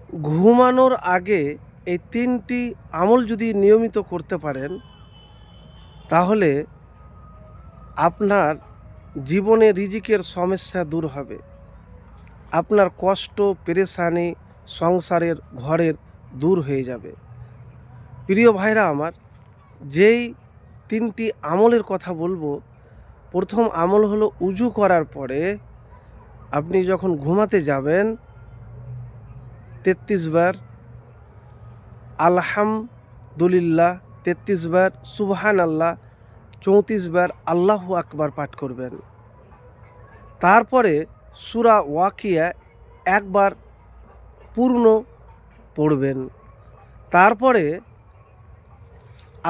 ঘুমানোর আগে এই ৩টি আমল যদি নিয়মিত করতে পারেন, তাহলে আপনার জীবনে রিজিকের সমস্যা দূর হবে। আপনার কষ্ট, পেরেশানি সংসারের, ঘরের দূর হয়ে যাবে। প্রিয় ভাইরা আমার, যেই ৩টি আমলের কথা বলবো, প্রথম আমল হলো উজু করার পরে আপনি যখন ঘুমাতে যাবেন ৩৩ বার আলহামদুলিল্লাহ, ৩৩ বার সুবহানাল্লাহ, ৩৪ বার আল্লাহু আকবার পাঠ করবেন। তারপরে সূরা ওয়াকিয়া একবার পূর্ণ পড়বেন। তারপরে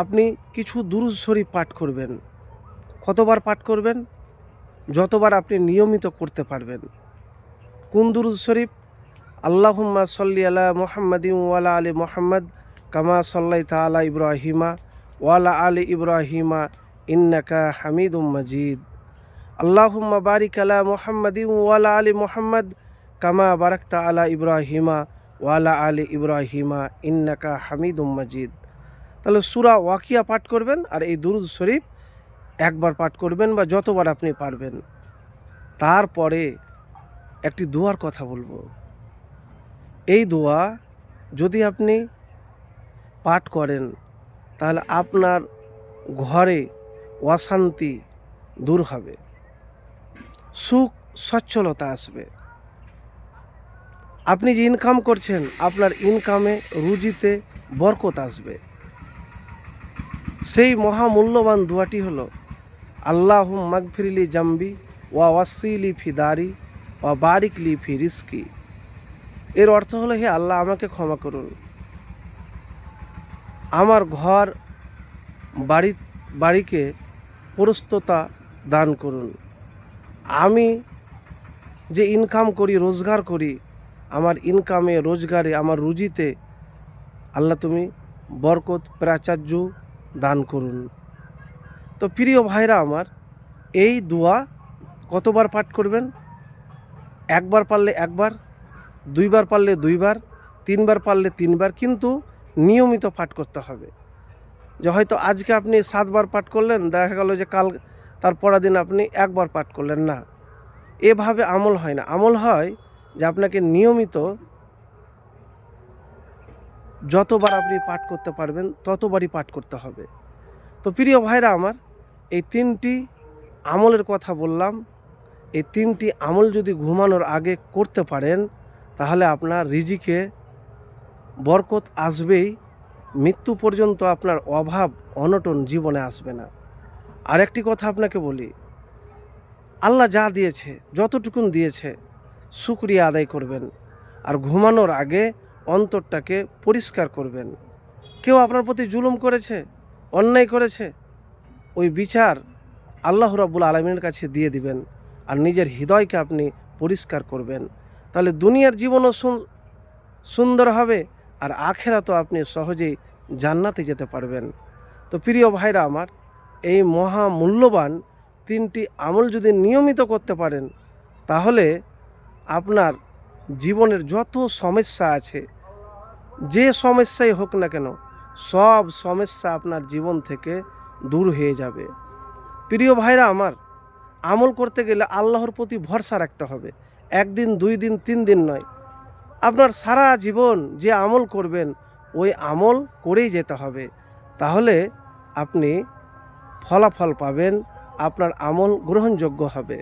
আপনি কিছু দুরূদ শরীফ পাঠ করবেন। কতবার পাঠ করবেন? যতবার আপনি নিয়মিত করতে পারবেন। কোন দুরূদ শরীফ? আল্লাহুম্মা সাল্লি আলা মুহাম্মাদিন ওয়া আলা আলি মুহাম্মাদ কামা সাল্লাইতা আলা ইব্রাহিমা ওয়া আলা আলি ইব্রাহিমা ইন্নাকা হামিদুম মাজিদ। আল্লাহুম্মা বারিক আলা মুহাম্মাদিন ওয়া আলা আলি মুহাম্মাদ কামা বারাকতা আলা ইব্রাহিমা ওয়া আলা আলি ইব্রাহিমা ইন্নাকা হামিদুম মাজিদ। তাহলে সূরা ওয়াকিয়া পাঠ করবেন আর এই দুরূদ শরীফ একবার পাঠ করবেন বা যতবার আপনি পারবেন। তারপরে একটি দোয়ার কথা বলবো। এই দোয়া যদি আপনি পাঠ করেন, তাহলে আপনার ঘরে অশান্তি দূর হবে, সুখ সচ্ছলতা আসবে। আপনি যে ইনকাম করছেন, আপনার ইনকামে রুজিতে বরকত আসবে। সেই মহামূল্যবান দোয়াটি হলো আল্লাহুম্মা মাগফিরলি জামবি ওয়া ওয়াসিলি ফি দারি ওয়া বারিকলি ফি রিজকি। এর অর্থ হলো, হে আল্লাহ, আমাকে ক্ষমা করুন, আমার ঘর বাড়িকে প্রশস্ততা দান করুন, আমি যে ইনকাম করি, রোজগার করি, আমার ইনকামে, রোজগারে, আমার রুজিতে আল্লাহ তুমি বরকত, প্রাচার্য দান করুন। তো প্রিয় ভাইরা আমার, এই দোয়া কতবার পাঠ করবেন? একবার পারলে একবার, দুইবার পারলে দুইবার, তিনবার পারলে তিনবার, কিন্তু নিয়মিত পাঠ করতে হবে। যে হয়তো আজকে আপনি 7 বার পাঠ করলেন, দেখা গেল যে কাল তার পরের দিন আপনি একবার পাঠ করলেন না। এভাবে আমল হয় না। আমল হয় যে আপনাকে নিয়মিত যতবার আপনি পাঠ করতে পারবেন ততবারই পাঠ করতে হবে। তো প্রিয় ভাইরা আমার, এই 3টি আমলের কথা বললাম। এই 3টি আমল যদি ঘুমানোর আগে করতে পারেন, তাহলে আপনার রিজিকে বরকত আসবেই। মৃত্যু পর্যন্ত আপনার অভাব অনটন জীবনে আসবে না। আর একটি কথা আপনাকে বলি, আল্লাহ যা দিয়েছে, যতটুকুন দিয়েছে, শুকরিয়া আদায় করবেন। আর ঘুমানোর আগে অন্তরটাকে পরিষ্কার করবেন। কেউ আপনার প্রতি জুলুম করেছে, অন্যায় করেছে, ওই বিচার আল্লাহ রাব্বুল আলামিনের কাছে দিয়ে দিবেন আর নিজের হৃদয়কে আপনি পরিষ্কার করবেন। তাহলে দুনিয়ার জীবনও সুন্দর হবে আর আখেরাতও আপনি সহজেই জান্নাতে যেতে পারবেন। তো প্রিয় ভাইরা আমার, এই মহামূল্যবান 3টি আমল যদি নিয়মিত করতে পারেন, তাহলে আপনার জীবনের যত সমস্যা আছে, যে সমস্যাই হোক না কেন, সব সমস্যা আপনার জীবন থেকে দূর হয়ে যাবে। প্রিয় ভাইরা আমার, আমল করতে গেলে আল্লাহর প্রতি ভরসা রাখতে হবে। 1 দিন, 2 দিন, 3 দিন নয়, আপনার সারা জীবন যে আমল করবেন ওই আমল করেই যেতে হবে। তাহলে আপনি ফলাফল পাবেন, আপনার আমল গ্রহণযোগ্য হবে।